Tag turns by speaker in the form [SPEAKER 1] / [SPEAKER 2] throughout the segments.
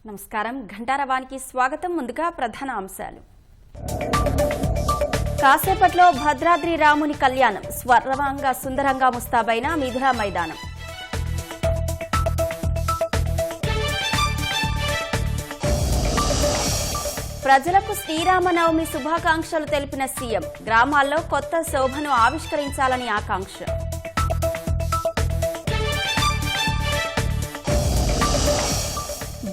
[SPEAKER 1] నమస్కారం ఘంటారవానికి స్వాగతం ముందుగా ప్రధాన అంశాలు కాసేపట్లో భద్రాద్రి రాముని కళ్యాణం స్వర్ణంగా సుందరంగా ముస్తాబైన మిథులా మైదానం ప్రజలకు శ్రీరామనవమి శుభాకాంక్షలు తెలిపిన సీఎం గ్రామాల్లో కొత్త శోభను ఆవిష్కరించాలని ఆకాంక్ష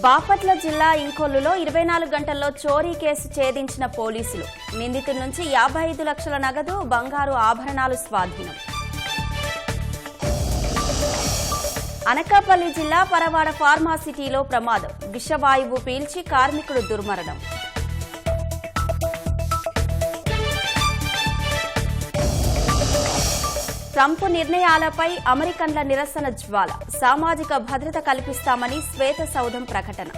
[SPEAKER 1] బాపట్ల జిల్లా ఇంకొల్లులో 24 గంటల్లో చోరీ కేసు ఛేదించిన పోలీసులు నిందితుడి నుంచి 55 లక్షల నగదు బంగారు ఆభరణాలు స్వాధీనం అనకాపల్లి జిల్లా పరవాడ ఫార్మాసిటీలో ప్రమాదం విషవాయువు పీల్చి కార్మికుడు దుర్మరణం ట్రంప్ నిర్ణయాలపై అమెరికన్ల నిరసన జ్వాల సామాజిక భద్రత కల్పిస్తామని శ్వేత సౌధం ప్రకటన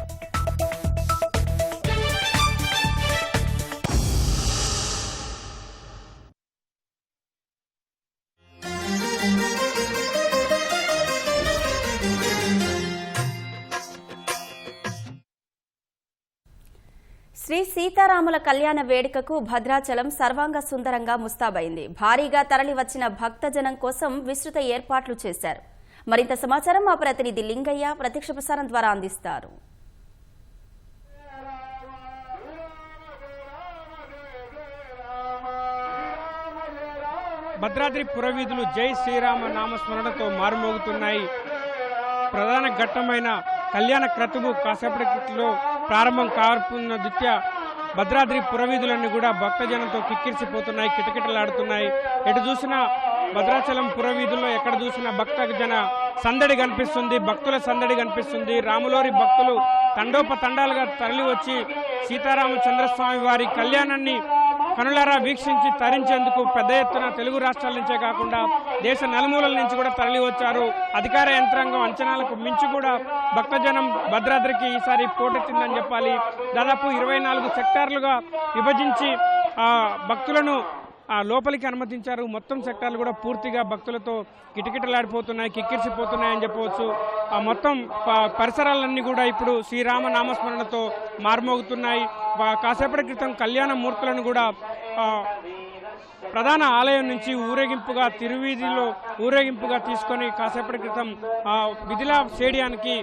[SPEAKER 1] శ్రీ సీతారాముల కళ్యాణ వేడుకకు భద్రాచలం సర్వాంగ సుందరంగా ముస్తాబైంది. భారీగా తరలివచ్చిన భక్తజనం కోసం విస్తృత ఏర్పాట్లు చేశారు. మరింత సమాచారం మా ప్రతినిధి లింగయ్య ప్రత్యక్ష ప్రసారం ద్వారా అందిస్తారు.
[SPEAKER 2] భద్రాద్రి పురవీధులు జై శ్రీరామ నామస్మరణతో మారుమోగుతున్నాయి. ప్రధాన ఘట్టమైన కళ్యాణ క్రతువు కాసేపటిలో ప్రారంభం కానున్న దృష్ట్యా భద్రాద్రి పురవీధులన్నీ కూడా భక్తజనంతో కిక్కిరిసిపోతున్నాయి, కిటకిటలాడుతున్నాయి. ఎటు చూసినా భద్రాచలం పురవీధుల్లో ఎక్కడ చూసినా భక్తజన సందడి కనిపిస్తుంది, భక్తుల సందడి కనిపిస్తుంది. రాములోరి భక్తులు తండోపతండాలుగా తరలి వచ్చి సీతారామచంద్రస్వామి వారి కళ్యాణాన్ని కనులారా వీక్షించి తరించేందుకు పెద్ద ఎత్తున తెలుగు రాష్ట్రాల నుంచే కాకుండా దేశ నలుమూలల నుంచి కూడా తరలి వచ్చారు. అధికార యంత్రాంగం అంచనాలకు మించి కూడా భక్తజనం భద్రాద్రికి ఈసారి పోటెత్తిందని చెప్పాలి. దాదాపు 24 సెక్టార్లుగా విభజించి భక్తులను లోపలికి అనుమతించారు. మొత్తం సెక్టార్లు కూడా పూర్తిగా భక్తులతో కిటకిటలాడిపోతున్నాయి, కిక్కిరిసిపోతున్నాయని చెప్పవచ్చు. మొత్తం పరిసరాలన్నీ కూడా ఇప్పుడు శ్రీరామ నామస్మరణతో మారుమోగుతున్నాయి. కాసేపటి క్రితం కళ్యాణ మూర్తులను కూడా ప్రధాన ఆలయం నుంచి ఊరేగింపుగా తిరువీధిలో ఊరేగింపుగా తీసుకొని కాసేపటి క్రితం మిథిలా స్టేడియానికి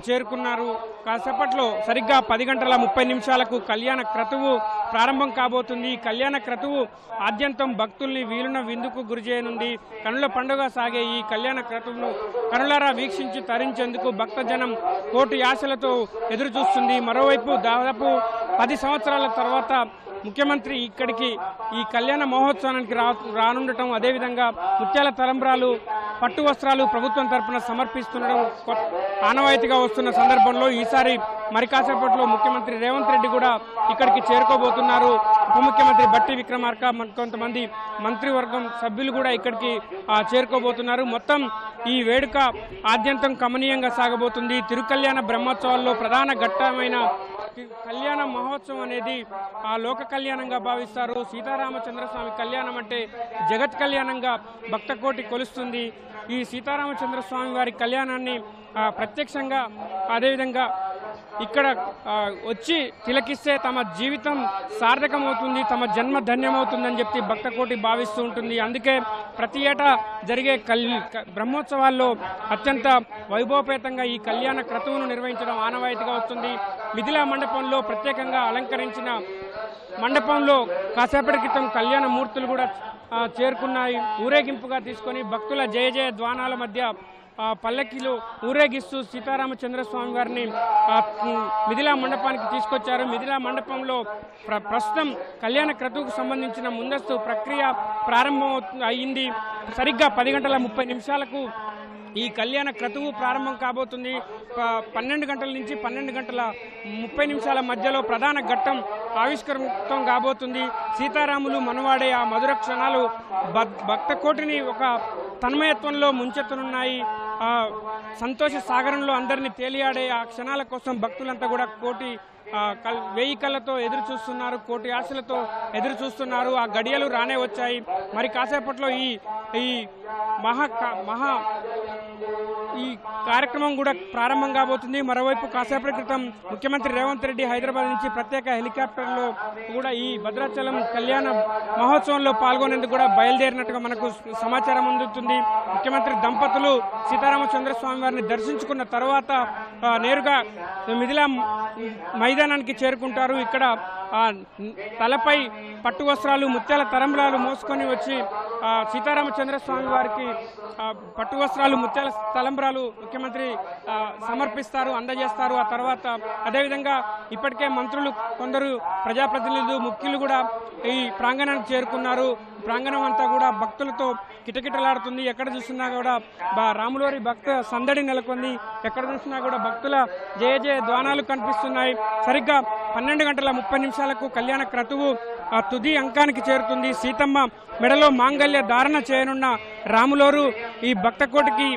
[SPEAKER 2] చేరుకున్నారు. కాసేపట్లో సరిగ్గా 10:30 కళ్యాణ క్రతువు ప్రారంభం కాబోతుంది. ఈ కళ్యాణ క్రతువు ఆద్యంతం భక్తుల్ని వీలున విందుకు గురిచేయనుంది. కనుల పండుగ సాగే ఈ కళ్యాణ క్రతువును కనులారా వీక్షించి తరించేందుకు భక్తజనం కోటి ఆశలతో ఎదురు చూస్తుంది. మరోవైపు దాదాపు 10 సంవత్సరాల తర్వాత ముఖ్యమంత్రి ఇక్కడికి ఈ కళ్యాణ మహోత్సవానికి రానుండటం, అదేవిధంగా ముత్యాల తలంబ్రాలు, పట్టు వస్త్రాలు ప్రభుత్వం తరఫున సమర్పిస్తుండడం ఆనవాయితీగా వస్తున్న సందర్భంలో ఈసారి మరి కాసేపట్లో ముఖ్యమంత్రి రేవంత్ రెడ్డి కూడా ఇక్కడికి చేరుకోబోతున్నారు. ఉప ముఖ్యమంత్రి బట్టి విక్రమార్క, కొంతమంది మంత్రివర్గం సభ్యులు కూడా ఇక్కడికి చేరుకోబోతున్నారు. మొత్తం ఈ వేడుక ఆద్యంతం కమనీయంగా సాగబోతుంది. తిరుకళ్యాణ బ్రహ్మోత్సవాల్లో ప్రధాన ఘట్టమైన కళ్యాణ మహోత్సవం అనేది లోక కళ్యాణంగా భావిస్తారు. సీతారామచంద్రస్వామి కళ్యాణం అంటే జగత్ కళ్యాణంగా భక్త కోటి కొలుస్తుంది. ఈ సీతారామచంద్రస్వామి వారి కళ్యాణాన్ని ప్రత్యక్షంగా అదేవిధంగా ఇక్కడ వచ్చి తిలకిస్తే తమ జీవితం సార్థకమవుతుంది, తమ జన్మ ధన్యమవుతుందని చెప్పి భక్త కోటి భావిస్తూ ఉంటుంది. అందుకే ప్రతి ఏటా జరిగే బ్రహ్మోత్సవాల్లో అత్యంత వైభవపేతంగా ఈ కళ్యాణ క్రతువును నిర్వహించడం ఆనవాయితీగా వస్తుంది. మిథిలా మండపంలో ప్రత్యేకంగా అలంకరించిన మండపంలో కాసేపటి క్రితం కళ్యాణ మూర్తులు కూడా చేరుకున్నాయి. ఊరేగింపుగా తీసుకొని భక్తుల జయ జయ ధ్వానాల మధ్య పల్లకిలో ఊరేగిస్తూ సీతారామచంద్రస్వామి వారిని మిథిలా మండపానికి తీసుకొచ్చారు. మిథిలా మండపంలో ప్రస్తుతం కళ్యాణ క్రతువుకు సంబంధించిన ముందస్తు ప్రక్రియ ప్రారంభం అయింది. సరిగ్గా 10:30 ఈ కళ్యాణ క్రతువు ప్రారంభం కాబోతుంది. 12 గంటల నుంచి 12:30 మధ్యలో ప్రధాన ఘట్టం ఆవిష్కృతం కాబోతుంది. సీతారాములు మనవాడే ఆ మధుర క్షణాలు భక్త కోటిని ఒక తన్మయత్వంలో ముంచెత్తనున్నాయి. సంతోష సాగరంలో అందరినీ తేలియాడే ఆ క్షణాల కోసం భక్తులంతా కూడా కోటి వేయి కళ్ళతో ఎదురు చూస్తున్నారు, కోటి ఆశలతో ఎదురు చూస్తున్నారు. ఆ గడియలు రానే వచ్చాయి. మరి కాసేపట్లో ఈ ఈ కార్యక్రమం కూడా ప్రారంభం కాబోతుంది. మరోవైపు కాసేపటి క్రితం ముఖ్యమంత్రి రేవంత్ రెడ్డి హైదరాబాద్ నుంచి ప్రత్యేక హెలికాప్టర్లో కూడా ఈ భద్రాచలం కళ్యాణ మహోత్సవంలో పాల్గొనేందుకు కూడా బయలుదేరినట్టుగా మనకు సమాచారం అందుతుంది. ముఖ్యమంత్రి దంపతులు సీతారామచంద్రస్వామి వారిని దర్శించుకున్న తర్వాత నేరుగా మిథిలా మైదానానికి చేరుకుంటారు. ఇక్కడ తలపై పట్టు వస్త్రాలు, ముత్యాల తలంబ్రాలు మోసుకొని వచ్చి సీతారామచంద్రస్వామి వారికి పట్టు వస్త్రాలు, ముత్యాల తలంబ్రాలు ముఖ్యమంత్రి సమర్పిస్తారు, అందజేస్తారు. ఆ తర్వాత అదేవిధంగా ఇప్పటికే మంత్రులు, కొందరు ప్రజాప్రతినిధులు, ముఖ్యులు కూడా ఈ ప్రాంగణానికి చేరుకున్నారు. ప్రాంగణం అంతా కూడా భక్తులతో కిటకిటలాడుతుంది. ఎక్కడ చూసినా కూడా రాములవారి భక్త సందడి నెలకొంది. ఎక్కడ చూసినా కూడా భక్తుల జయ జయ ధ్వానాలు కనిపిస్తున్నాయి. సరిగ్గా 12:30 కళ్యాణ క్రతువు తుది అంకానికి చేరుతుంది. సీతమ్మ మెడలో మాంగళ్య ధారణ చేయనున్న రాములోరు ఈ భక్తకోటికి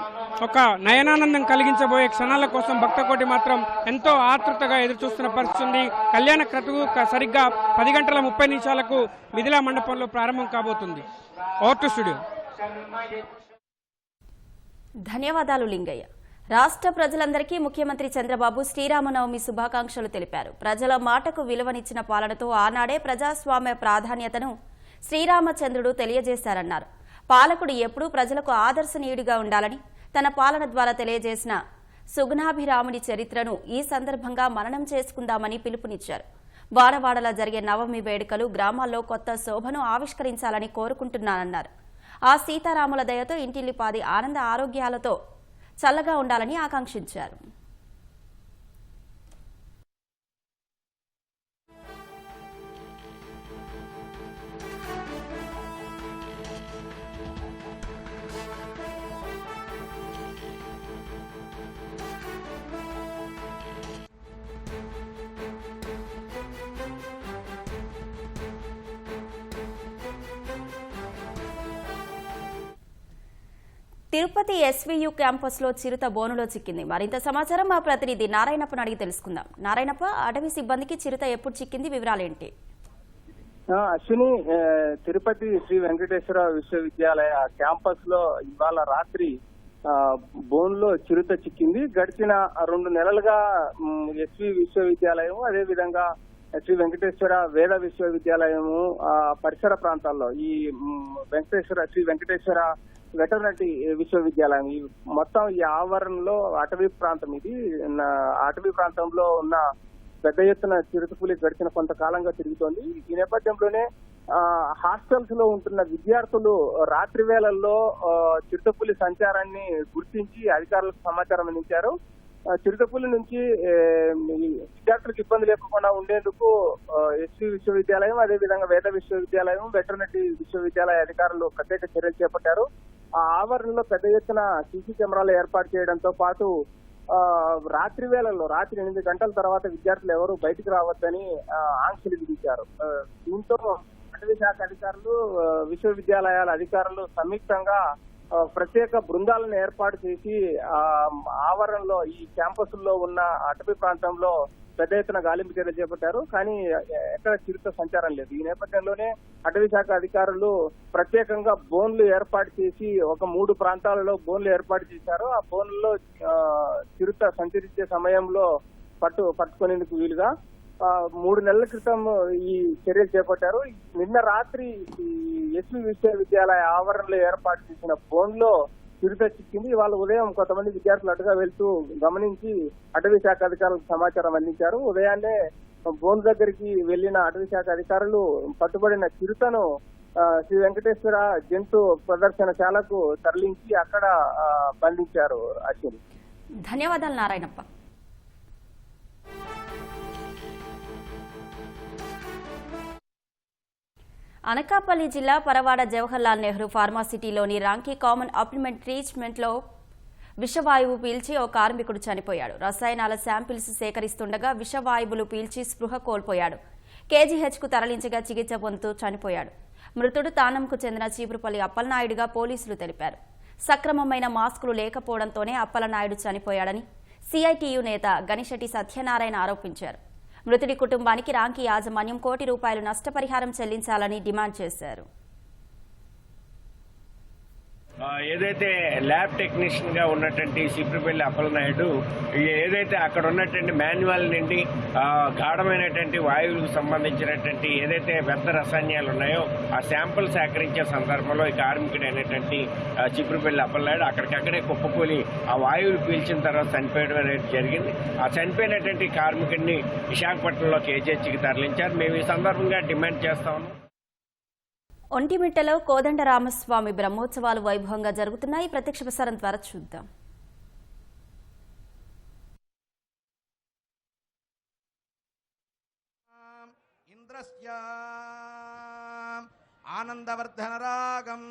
[SPEAKER 2] ఒక నయనానందం కలిగించబోయే క్షణాల కోసం భక్తకోటి మాత్రం ఎంతో ఆతృతగా ఎదురుచూస్తున్న పరిస్థితి. కళ్యాణ క్రతువు సరిగ్గా 10:30 మిథిలా మండపంలో ప్రారంభం కాబోతుంది. Over to studio.
[SPEAKER 1] ధన్యవాదాలు లింగయ్య. రాష్ట్ర ప్రజలందరికీ ముఖ్యమంత్రి చంద్రబాబు శ్రీరామనవమి శుభాకాంక్షలు తెలిపారు. ప్రజల మాటకు విలువనిచ్చిన పాలనతో ఆనాడే ప్రజాస్వామ్య ప్రాధాన్యతను శ్రీరామచంద్రుడు తెలియజేశారన్నారు. పాలకుడు ఎప్పుడూ ప్రజలకు ఆదర్శనీయుడిగా ఉండాలని తన పాలన ద్వారా తెలియజేసిన సుగుణాభిరాముడి చరిత్రను ఈ సందర్భంగా మననం చేసుకుందామని పిలుపునిచ్చారు. వాడవాడలా జరిగే నవమి వేడుకలు గ్రామాల్లో కొత్త శోభను ఆవిష్కరించాలని కోరుకుంటున్నానన్నారు. ఆ సీతారాముల దయతో ఇంటిల్లిపాది ఆనంద ఆరోగ్యాలతో చల్లగా ఉండాలని ఆకాంక్షించారు. తిరుపతి ఎస్వీయు క్యాంపస్లో చిరుత బోనులో చిక్కింది. మరింత సమాచారం మా ప్రతినిధి నారాయణప్పను అడిగి తెలుసుకుందాం. నారాయణప్ప, అటవీ సిబ్బందికి చిరుత ఎప్పుడు చిక్కింది, వివరాలేంటి?
[SPEAKER 3] అశ్విని, తిరుపతి శ్రీ వెంకటేశ్వర విశ్వవిద్యాలయ క్యాంపస్ లో ఇవాళ రాత్రి బోన్లో చిరుత చిక్కింది. గడిచిన 2 నెలలుగా ఎస్వి విశ్వవిద్యాలయం, అదే విధంగా శ్రీ వెంకటేశ్వర వేద విశ్వవిద్యాలయము పరిసర ప్రాంతాల్లో ఈ శ్రీ వెంకటేశ్వర వెటర్నరీ విశ్వవిద్యాలయం ఈ మొత్తం ఈ ఆవరణలో అటవీ ప్రాంతం. ఇది అటవీ ప్రాంతంలో ఉన్న పెద్ద ఎత్తున చిరుతపులి గడిచిన కొంతకాలంగా తిరుగుతోంది. ఈ నేపథ్యంలోనే హాస్టల్స్ లో ఉంటున్న విద్యార్థులు రాత్రి వేళల్లో చిరుతపులి సంచారాన్ని గుర్తించి అధికారులకు సమాచారం అందించారు. చిరుతపులి నుంచి విద్యార్థులకు ఇబ్బంది లేకుండా ఉండేందుకు ఎస్వి విశ్వవిద్యాలయం, అదేవిధంగా వేద విశ్వవిద్యాలయం, వెటర్నరీ విశ్వవిద్యాలయ అధికారులు ప్రత్యేక చర్యలు చేపట్టారు. ఆ ఆవరణలో పెద్ద ఎత్తున సీసీ కెమెరాలు ఏర్పాటు చేయడంతో పాటు రాత్రి వేళల్లో రాత్రి 8 గంటల తర్వాత విద్యార్థులు ఎవరు బయటికి రావద్దని ఆంక్షలు విధించారు. దీంతో అటవీ శాఖ అధికారులు, విశ్వవిద్యాలయాల అధికారులు సంయుక్తంగా ప్రత్యేక బృందాలను ఏర్పాటు చేసి ఆవరణలో ఈ క్యాంపస్లో ఉన్న అటవీ ప్రాంతంలో పెద్ద ఎత్తున గాలింపు చర్యలు చేపట్టారు. కానీ ఎక్కడ చిరుత సంచారం లేదు. ఈ నేపథ్యంలోనే అటవీ శాఖ అధికారులు ప్రత్యేకంగా బోన్లు ఏర్పాటు చేసి ఒక 3 ప్రాంతాలలో బోన్లు ఏర్పాటు చేశారు. ఆ బోన్లలో చిరుత సంచరించే సమయంలో పట్టుకునేందుకు వీలుగా 3 నెలల క్రితం ఈ చర్యలు చేపట్టారు. నిన్న రాత్రి ఈ ఎస్వి విశ్వవిద్యాలయ ఆవరణలో ఏర్పాటు చేసిన బోన్లో చిరుత చిక్కింది. ఇవాళ ఉదయం కొంతమంది విద్యార్థులు అటుగా వెళ్తూ గమనించి అటవీ శాఖ అధికారులకు సమాచారం అందించారు. ఉదయాన్నే బోన్ దగ్గరికి వెళ్లిన అటవీ శాఖ అధికారులు పట్టుబడిన చిరుతను శ్రీ వెంకటేశ్వర జంతు ప్రదర్శనశాలకు తరలించి అక్కడ బంధించారు. అశ్విని,
[SPEAKER 1] ధన్యవాదాలు నారాయణప్ప. అనకాపల్లి జిల్లా పరవాడ జవహర్లాల్ నెహ్రూ ఫార్మాసిటీలోని రాంకీ కామన్ అప్లిమెంట్ ట్రీట్మెంట్లో విషవాయువు పీల్చి ఓ కార్మికుడు చనిపోయాడు. రసాయనాల శాంపిల్స్ సేకరిస్తుండగా విషవాయువులు పీల్చి స్పృహ కోల్పోయాడు. కేజీహెచ్కు తరలించగా చికిత్స పొందుతూ చనిపోయాడు. మృతుడు తానంకు చెందిన చీపురుపల్లి అప్పలనాయుడుగా పోలీసులు తెలిపారు. సక్రమమైన మాస్కులు లేకపోవడంతోనే అప్పలనాయుడు చనిపోయాడని సిఐటియు నేత గనిశెట్టి సత్యనారాయణ ఆరోపించారు. మృతుడి కుటుంబానికి రాంకీ యాజమాన్యం ₹1 కోటి నష్టపరిహారం చెల్లించాలని డిమాండ్ చేశారు.
[SPEAKER 4] ఏదైతే ల్యాబ్ టెక్నీషియన్ గా ఉన్నటువంటి సిప్పిపల్లి అప్పలనాయుడు ఏదైతే అక్కడ ఉన్నటువంటి మాన్యువల్ నుండి గాఢమైనటువంటి వాయువులకు సంబంధించినటువంటి ఏదైతే వ్యర్థ రసాయనాలు ఉన్నాయో ఆ శాంపుల్ సేకరించే సందర్భంలో ఈ కార్మికుడైనటువంటి చిప్పిపల్లి అప్పలనాయుడు అక్కడికక్కడే కుప్పకూలి ఆ వాయువులు పీల్చిన తర్వాత చనిపోయడం అనేది జరిగింది. ఆ చనిపోయినటువంటి కార్మికుడిని విశాఖపట్నంలో కేజీహెచ్కి తరలించారు. మేము ఈ సందర్భంగా డిమాండ్ చేస్తాము.
[SPEAKER 1] ఒంటిమిట్టలో కోదండరామస్వామి బ్రహ్మోత్సవాలు వైభవంగా జరుగుతున్నాయి. ప్రత్యక్ష ప్రసారం ద్వారా చూద్దాం.
[SPEAKER 5] ఇంద్రస్య ఆనందవర్ధన రాగం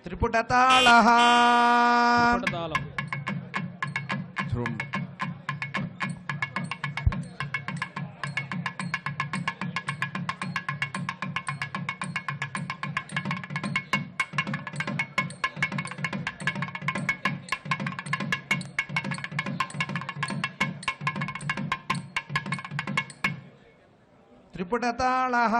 [SPEAKER 5] త్రిపుటతాళః త్రిపుటతాళః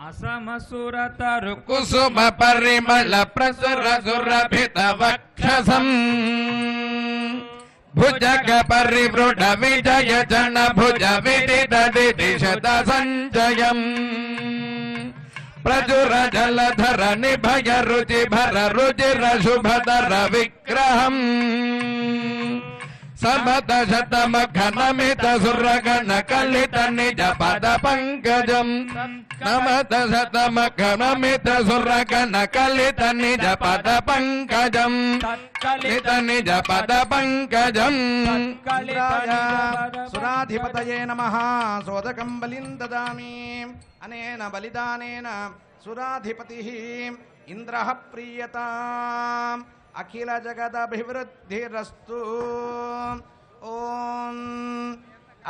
[SPEAKER 6] అసమసురతరు కుసుమ పరిమళ ప్రసుర సురభిత వక్షసం భుజగ పరివృఢ విజయ జన భుజ విదిత దిశత సంజయం ప్రజుర జలధర నిభయ రుచి భర రుచిర శుభధర విగ్రహం సమత శతమఘనమిత సురగణ కలిత నిజ పద పంకజం సమత శతమఘనమిత సురగణ కలిత నిజ పద పంకజం కలిత నిజ పద పంకజం
[SPEAKER 5] సురాధిపతయే నమః సోదకం బలిం దదామి అనేన బలిదానేన సురాధిపతిః ఇంద్రః ప్రీయతాం అఖిల జగదభివృద్ధిరస్తు. ఓం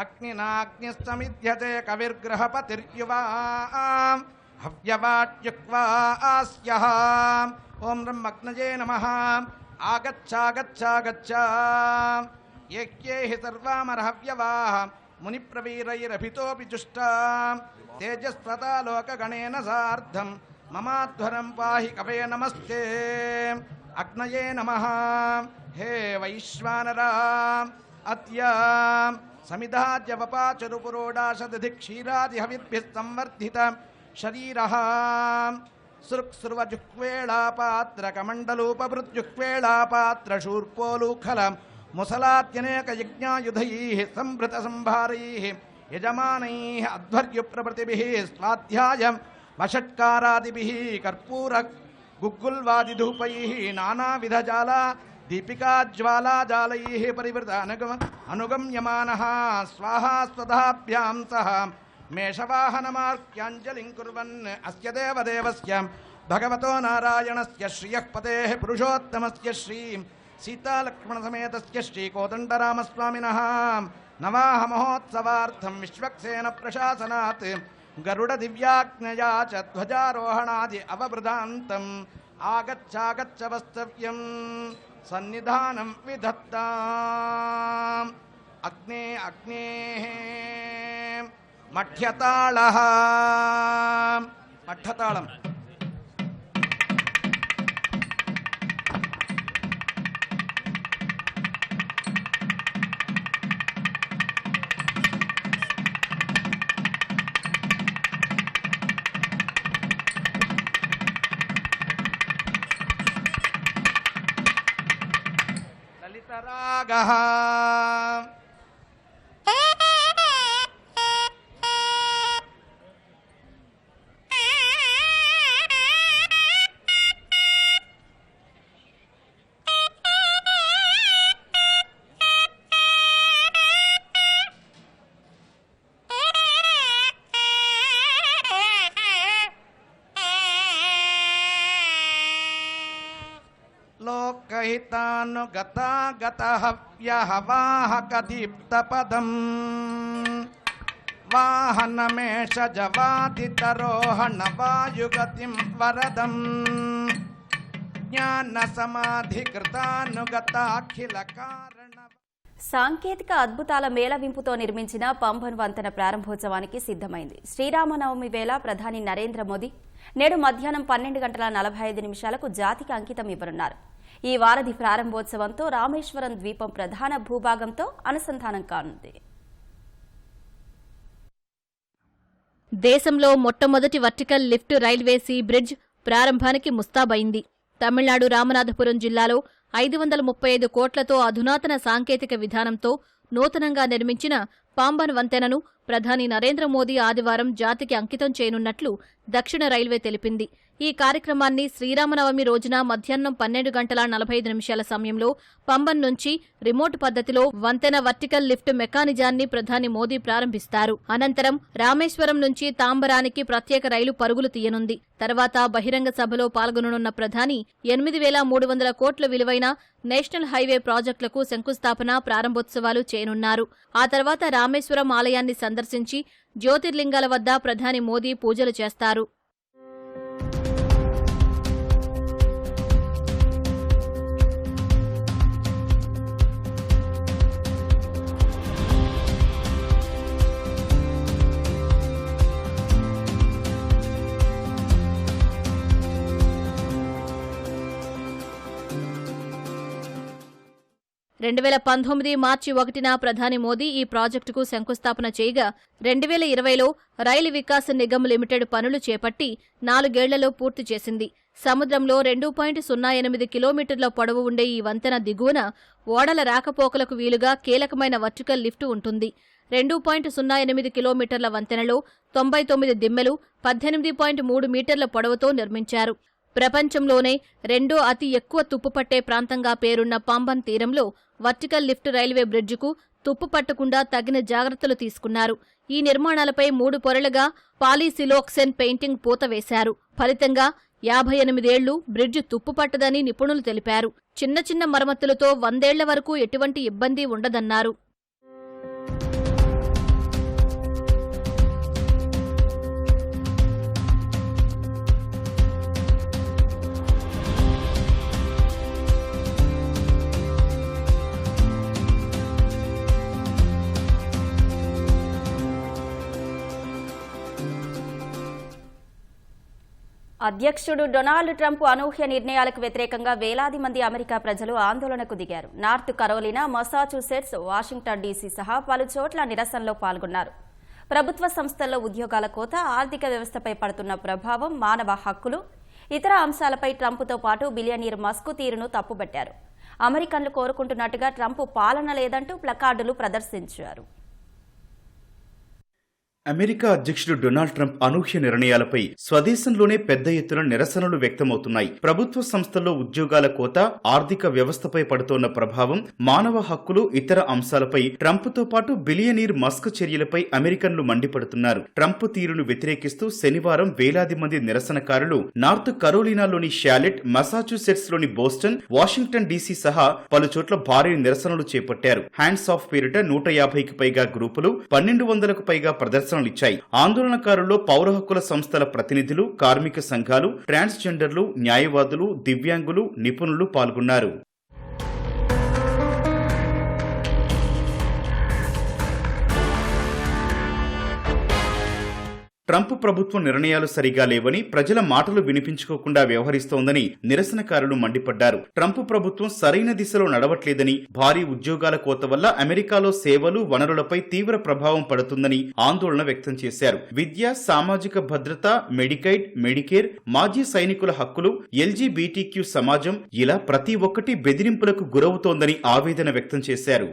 [SPEAKER 5] అగ్నినాగ్నిస్తమిధ్యతే కవిర్గ్రహపతిర్యువా హవ్యవాట్యుక్వా ఆస్యః. ఓం బ్రహ్మగ్నజే నమః ఆగచ్చాగచ్చాగచ్చ ఏహ్యేహి సర్వామర్హవ్యవాః మునిప్రవీరైరభితోపి చుష్టా తేజస్వతా లోకగణేన సార్ధం మమాధ్వరం పాహి కవే నమస్తే. అగ్నయే నమః. హే వైశ్వానరా అద్య సమిధాద్యవపాచరు పురోడాశదధి క్షీరాది హవిర్భిః సంవర్ధిత శరీరః సృక్సృవజుక్వేళాపాత్ర కమండలూపభృత్యుక్వేళాపాత్ర శూర్పోలూఖల ముసలాత్యనేక యజ్ఞాయుధైః సంభృత సంభారైః యజమానైః అధ్వర్యు ప్రభృతిభిః స్వాధ్యాయం వషట్కారాదిభిః కర్పూర గుగ్గుల్వాదిధూపైః నానావిధజాల దీపికాజ్వాలాజాలైః పరివృత అనుగమ్యమానః స్వాహా స్వధాభ్యాం సహ మేషవాహనమార్క్యాంజలిం కుర్వన్ అస్య దేవదేవస్య భగవతో నారాయణస్య శ్రియః పతేః పురుషోత్తమస్య శ్రీ సీతాలక్ష్మణసమేతస్య శ్రీకోదండరామస్వామినః నవాహ మహోత్సవార్థం విశ్వక్సేన ప్రశాసనాత్ గరుడ దివ్యాజ్ఞయా చ ధ్వజారోహణాది అవబృధాంతం ఆగచ్చాగచ్చ వస్తవ్యం సన్నిధానం విధత్తాం. అగ్నే అగ్నే మఠ్యతాళః. మఠతాళం. రాగః లోకహితానుగతాగతహవ్యః వాహకదీప్తపదం వాహనమేషజవాదితరోహణ వాయుగతిం వరదం జ్ఞానసమాధికృతానుగతాఖిల కారణ.
[SPEAKER 1] సాంకేతిక అద్భుతాల మేళవింపుతో నిర్మించిన పంబన్ వంతెన ప్రారంభోత్సవానికి సిద్ధమైంది. శ్రీరామనవమి వేళ ప్రధాని నరేంద్ర మోదీ నేడు మధ్యాహ్నం 12:45 జాతికి అంకితం ఇవ్వనున్నారు. ఈ వారధి ప్రారంభోత్సవంతో రామేశ్వరం ద్వీపం ప్రధాన భూభాగంతో అనుసంధానం కానుంది.
[SPEAKER 7] దేశంలో మొట్టమొదటి vertical lift railway sea bridge ప్రారంభానికి ముస్తాబైంది. తమిళనాడు రామనాథపురం జిల్లాలో 535 కోట్లతో అధునాతన సాంకేతిక విధానంతో నూతనంగా నిర్మించిన పాంబన్ వంతెనను ప్రధాని నరేంద్ర మోదీ ఆదివారం జాతికి అంకితం చేయనున్నట్లు దక్షిణ రైల్వే తెలిపింది. ఈ కార్యక్రమాన్ని శ్రీరామనవమి రోజున మధ్యాహ్నం 12:45 సమయంలో పంబన్ నుంచి రిమోట్ పద్ధతిలో వంతెన వర్టికల్ లిఫ్ట్ మెకానిజాన్ని ప్రధాని మోదీ ప్రారంభిస్తారు. అనంతరం రామేశ్వరం నుంచి తాంబరానికి ప్రత్యేక రైలు పరుగులు తీయనుంది. తర్వాత బహిరంగ సభలో పాల్గొననున్న ప్రధాని 8,300 కోట్ల విలువైన నేషనల్ హైవే ప్రాజెక్టులకు శంకుస్థాపన, ప్రారంభోత్సవాలు చేయనున్నారు. ఆ తర్వాత రామేశ్వరం ఆలయాన్ని సందర్శించి జ్యోతిర్లింగాల వద్ద ప్రధాని మోదీ పూజలు చేస్తారు. మార్చి 1 ప్రధాని మోదీ ఈ ప్రాజెక్టుకు శంకుస్థాపన చేయగా 2020లో రైలు వికాస్ నిగమ్ లిమిటెడ్ పనులు చేపట్టి 4 ఏళ్లలో పూర్తి చేసింది. సముద్రంలో 2.08 కిలోమీటర్ల పొడవు ఉండే ఈ వంతెన దిగువన ఓడల రాకపోకలకు వీలుగా కీలకమైన వర్టికల్ లిఫ్ట్ ఉంటుంది. 2.08 కిలోమీటర్ల వంతెనలో 99 దిమ్మెలు 18.3 మీటర్ల పొడవుతో నిర్మించారు. ప్రపంచంలోనే రెండో అతి ఎక్కువ తుప్పుపట్టే ప్రాంతంగా పేరున్న పాంబన్ తీరంలో వర్టికల్ లిఫ్ట్ రైల్వే బ్రిడ్జికు తుప్పు పట్టకుండా తగిన జాగ్రత్తలు తీసుకున్నారు. ఈ నిర్మాణాలపై 3 పొరలుగా పాలీసిలోక్సెన్ పెయింటింగ్ పూత వేశారు. ఫలితంగా 58 ఏళ్లు బ్రిడ్జి తుప్పు పట్టదని నిపుణులు తెలిపారు. చిన్న చిన్న మరమ్మతులతో 100 ఏళ్ల వరకు ఎటువంటి ఇబ్బంది ఉండదన్నారు.
[SPEAKER 1] అధ్యక్షుడు డొనాల్డ్ ట్రంప్ అనూహ్య నిర్ణయాలకు వ్యతిరేకంగా వేలాది మంది అమెరికా ప్రజలు ఆందోళనకు దిగారు. North Carolina, Massachusetts, Washington DC సహా పలు చోట్ల నిరసనలో పాల్గొన్నారు. ప్రభుత్వ సంస్థల్లో ఉద్యోగాల కోత, ఆర్థిక వ్యవస్థపై పడుతున్న ప్రభావం, మానవ హక్కులు, ఇతర అంశాలపై ట్రంప్తో పాటు బిలియనీర్ మస్క్ తీరును తప్పుబట్టారు. అమెరికన్లు కోరుకుంటున్నట్టుగా ట్రంప్ పాలన లేదంటూ ప్లకార్డులు ప్రదర్శించారు.
[SPEAKER 8] అమెరికా అధ్యక్షుడు డొనాల్డ్ ట్రంప్ అనూహ్య నిర్ణయాలపై స్వదేశంలోనే పెద్ద ఎత్తున నిరసనలు వ్యక్తమవుతున్నాయి. ప్రభుత్వ సంస్థల్లో ఉద్యోగాల కోత, ఆర్థిక వ్యవస్థపై పడుతోన్న ప్రభావం, మానవ హక్కులు, ఇతర అంశాలపై ట్రంప్తో పాటు బిలియనీర్ మస్క్ చర్యలపై అమెరికన్లు మండిపడుతున్నారు. ట్రంప్ తీరును వ్యతిరేకిస్తూ శనివారం వేలాది మంది నిరసనకారులు నార్త్ కరోలినాలోని షాలెట్, మసాచుసెట్స్ లోని బోస్టన్, వాషింగ్టన్ డీసీ సహా పలు చోట్ల భారీ నిరసనలు చేపట్టారు. హ్యాండ్స్ ఆఫ్ పేరిట 150కి పైగా గ్రూపులు, 1200కు పైగా ప్రదర్శనలు ఇచ్చాయి. ఆందోళనకారుల్లో పౌర హక్కుల సంస్థల ప్రతినిధులు, కార్మిక సంఘాలు, ట్రాన్స్జెండర్లు, న్యాయవాదులు, దివ్యాంగులు, నిపుణులు పాల్గొన్నారు. ట్రంప్ ప్రభుత్వం నిర్ణయాలు సరిగా లేవని, ప్రజల మాటలు వినిపించుకోకుండా వ్యవహరిస్తోందని నిరసనకారులు మండిపడ్డారు. ట్రంప్ ప్రభుత్వం సరైన దిశలో నడవట్లేదని, భారీ ఉద్యోగాల కోత వల్ల అమెరికాలో సేవలు, వనరులపై తీవ్ర ప్రభావం పడుతుందని ఆందోళన వ్యక్తం చేశారు. విద్య, సామాజిక భద్రత, మెడికైడ్, మెడికేర్, మాజీ సైనికుల హక్కులు, ఎల్జీబీటీక్యూ సమాజం ఇలా ప్రతి ఒక్కటి బెదిరింపులకు గురవుతోందని ఆవేదన వ్యక్తం చేశారు.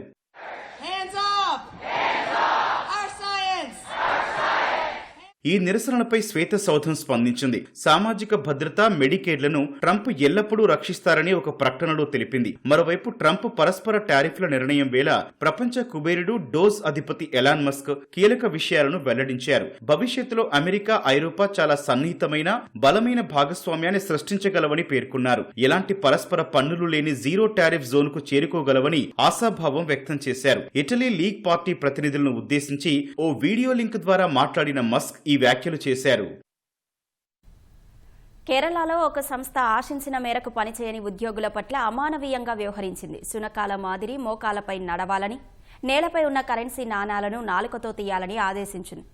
[SPEAKER 8] ఈ నిరసనలపై శ్వేత సౌధం స్పందించింది. సామాజిక భద్రత, మెడికేడ్లను ట్రంప్ ఎల్లప్పుడూ రక్షిస్తారని ఒక ప్రకటనలో తెలిపింది. మరోవైపు ట్రంప్ పరస్పర టారిఫ్ల నిర్ణయం వేళ ప్రపంచ కుబేరుడు డోజ్ అధిపతి ఎలాన్ మస్క్ కీలక విషయాలను వెల్లడించారు. భవిష్యత్తులో అమెరికా, ఐరోపా చాలా సన్నిహితమైన, బలమైన భాగస్వామ్యాన్ని సృష్టించగలవని పేర్కొన్నారు. ఎలాంటి పరస్పర పన్నులు లేని జీరో టారిఫ్ జోన్ కు చేరుకోగలవని ఆశాభావం వ్యక్తం చేశారు. ఇటలీ లీగ్ పార్టీ ప్రతినిధులను ఉద్దేశించి ఓ వీడియో లింక్ ద్వారా మాట్లాడిన మస్క్ ఈ వ్యాఖ్యలు చేశారు.
[SPEAKER 1] కేరళలో ఒక సంస్థ ఆశించిన మేరకు పనిచేయని ఉద్యోగుల పట్ల అమానవీయంగా వ్యవహరించింది. శునకాల మాదిరి మోకాలపై నడవాలని, నేలపై ఉన్న కరెన్సీ నాణాలను నాలుకతో తీయాలని ఆదేశించింది.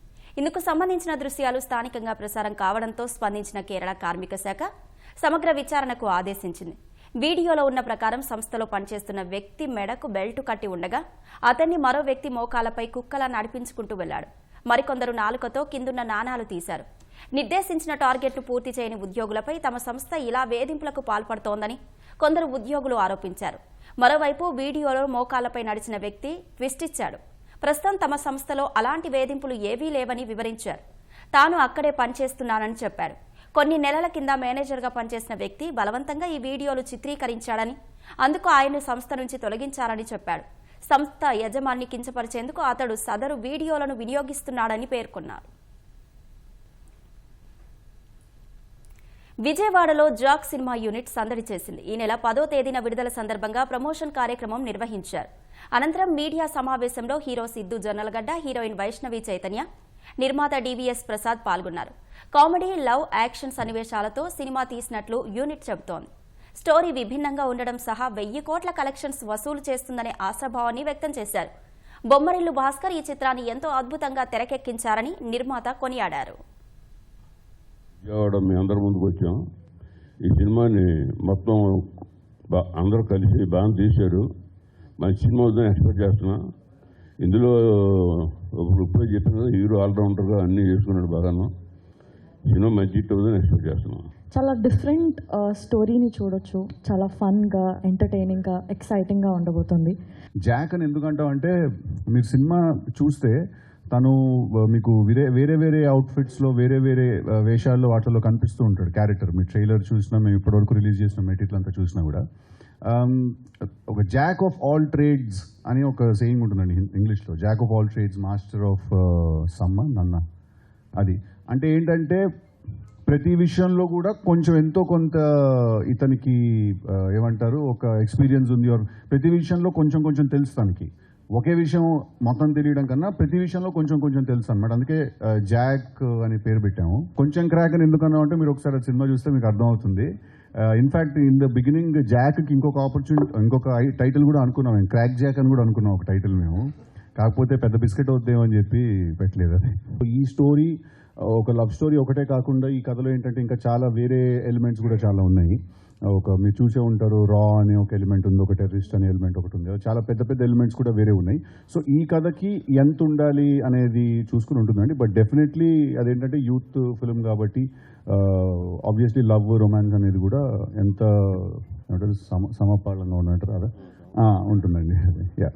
[SPEAKER 1] ఇందుకు సంబంధించిన దృశ్యాలు స్థానికంగా ప్రసారం కావడంతో స్పందించిన కేరళ కార్మిక శాఖ సమగ్ర విచారణకు ఆదేశించింది. వీడియోలో ఉన్న ప్రకారం సంస్థలో పనిచేస్తున్న వ్యక్తి మెడకు బెల్టు కట్టి ఉండగా అతన్ని మరో వ్యక్తి మోకాలపై కుక్కలా నడిపించుకుంటూ వెళ్లాడు. మరికొందరు నాలుకతో కిందున్న నాణాలు తీశారు. నిర్దేశించిన టార్గెట్ను పూర్తి చేయని ఉద్యోగులపై తమ సంస్థ ఇలా వేధింపులకు పాల్పడుతోందని కొందరు ఉద్యోగులు ఆరోపించారు. మరోవైపు వీడియోలో మోకాళ్లపై నడిచిన వ్యక్తి ట్విస్ట్ ఇచ్చాడు. ప్రస్తుతం తమ సంస్థలో అలాంటి వేధింపులు ఏవీ లేవని వివరించారు. తాను అక్కడే పనిచేస్తున్నానని చెప్పాడు. కొన్ని నెలల కింద మేనేజర్గా పనిచేసిన వ్యక్తి బలవంతంగా ఈ వీడియోలు చిత్రీకరించాడని, అందుకు ఆయన్ను సంస్థ నుంచి తొలగించాలని చెప్పాడు. సంస్థ యజమాని కించపరిచేందుకు అతడు సదరు వీడియోలను వినియోగిస్తున్నాడని పేర్కొన్నారు. విజయవాడలో జాక్ సినిమా యూనిట్ సందడి చేసింది. ఈ నెల 10వ తేదీన విడుదల సందర్భంగా ప్రమోషన్ కార్యక్రమం నిర్వహించారు. అనంతరం మీడియా సమావేశంలో హీరో సిద్దు జొన్నలగడ్డ, హీరోయిన్ వైష్ణవి చైతన్య, నిర్మాత డివిఎస్ ప్రసాద్ పాల్గొన్నారు. కామెడీ, లవ్, యాక్షన్ సన్నివేశాలతో సినిమా తీసినట్లు యూనిట్ చెబుతోంది. స్టోరీ విభిన్నంగా ఉండడం సహా 1000 కోట్ల కలెక్షన్స్ వసూలు చేస్తుందనే ఆశాభావాన్ని వ్యక్తం చేశారు. బొమ్మరిల్లు భాస్కర్ ఈ చిత్రాన్ని ఎంతో అద్భుతంగా తెరకెక్కించారని నిర్మాత కొనియాడారు.
[SPEAKER 9] మీ అందరి ముందుకు వచ్చాం. ఈ సినిమాని మొత్తం అందరూ కలిసి బాగా తీశారు. మంచి సినిమా అవుతుందని ఎక్స్పెక్ట్ చేస్తున్నా. ఇందులో ఇప్పుడే చెప్పిన హీరో ఆల్రౌండర్గా అన్నీ చేసుకున్నాడు. బాగాను సినిమా మంచి హిట్ అవుతుందని ఎక్స్పెక్ట్ చేస్తున్నాం.
[SPEAKER 10] చాలా డిఫరెంట్ స్టోరీని చూడొచ్చు. చాలా ఫన్గా, ఎంటర్టైనింగ్గా, ఎక్సైటింగ్గా ఉండబోతుంది.
[SPEAKER 11] జాక్ అని ఎందుకంటాం అంటే, మీరు సినిమా చూస్తే తను మీకు వేరే వేరే అవుట్ఫిట్స్లో, వేరే వేరే వేషాల్లో వాటిలో కనిపిస్తూ ఉంటాడు క్యారెక్టర్. మీ ట్రైలర్ చూసినా, మేము ఇప్పటివరకు రిలీజ్ చేసిన మెటీరియల్ అంతా చూసినా కూడా ఒక జాక్ ఆఫ్ ఆల్ ట్రేడ్స్ అని ఒక సేయింగ్ ఉంటుందండి ఇంగ్లీష్లో. Jack of all trades, master of someone అన్న. అది అంటే ఏంటంటే ప్రతి విషయంలో కూడా కొంచెం ఎంతో కొంత ఇతనికి ఏమంటారు ఒక ఎక్స్పీరియన్స్ ఉంది. ప్రతి విషయంలో కొంచెం కొంచెం తెలుసు తనకి. ఒకే విషయం మొత్తం తెలియడం కన్నా ప్రతి విషయంలో కొంచెం కొంచెం తెలుసు అనమాట. అందుకే జాక్ అని పేరు పెట్టాము. కొంచెం క్రాక్ అని ఎందుకన్నాం అంటే, మీరు ఒకసారి సినిమా చూస్తే మీకు అర్థమవుతుంది. ఇన్ఫ్యాక్ట్ ఇన్ ద బిగినింగ్ జాక్కి ఇంకొక ఆపర్చునిటీ, ఇంకొక టైటిల్ కూడా అనుకున్నాం. మేము క్రాక్ జాక్ అని కూడా అనుకున్నాం ఒక టైటిల్ మేము. కాకపోతే పెద్ద బిస్కెట్ అవుద్దేమో అని చెప్పి పెట్టలేదు అది. ఈ స్టోరీ ఒక లవ్ స్టోరీ ఒకటే కాకుండా ఈ కథలో ఏంటంటే ఇంకా చాలా వేరే ఎలిమెంట్స్ కూడా చాలా ఉన్నాయి. మీరు చూసే ఉంటారు, రా అనే ఒక ఎలిమెంట్ ఉంది, ఒక టెర్రరిస్ట్ అనే ఎలిమెంట్ ఒకటి ఉంది. చాలా పెద్ద పెద్ద ఎలిమెంట్స్ కూడా వేరే ఉన్నాయి. సో ఈ కథకి ఎంత ఉండాలి అనేది చూసుకుని ఉంటుందండి. బట్ డెఫినెట్లీ అదేంటంటే యూత్ ఫిల్మ్ కాబట్టి ఆబ్వియస్లీ లవ్, రొమాన్స్ అనేది కూడా ఎంత సమపాళంగా ఉన్నట్టు అదే ఉంటుందండి. యా.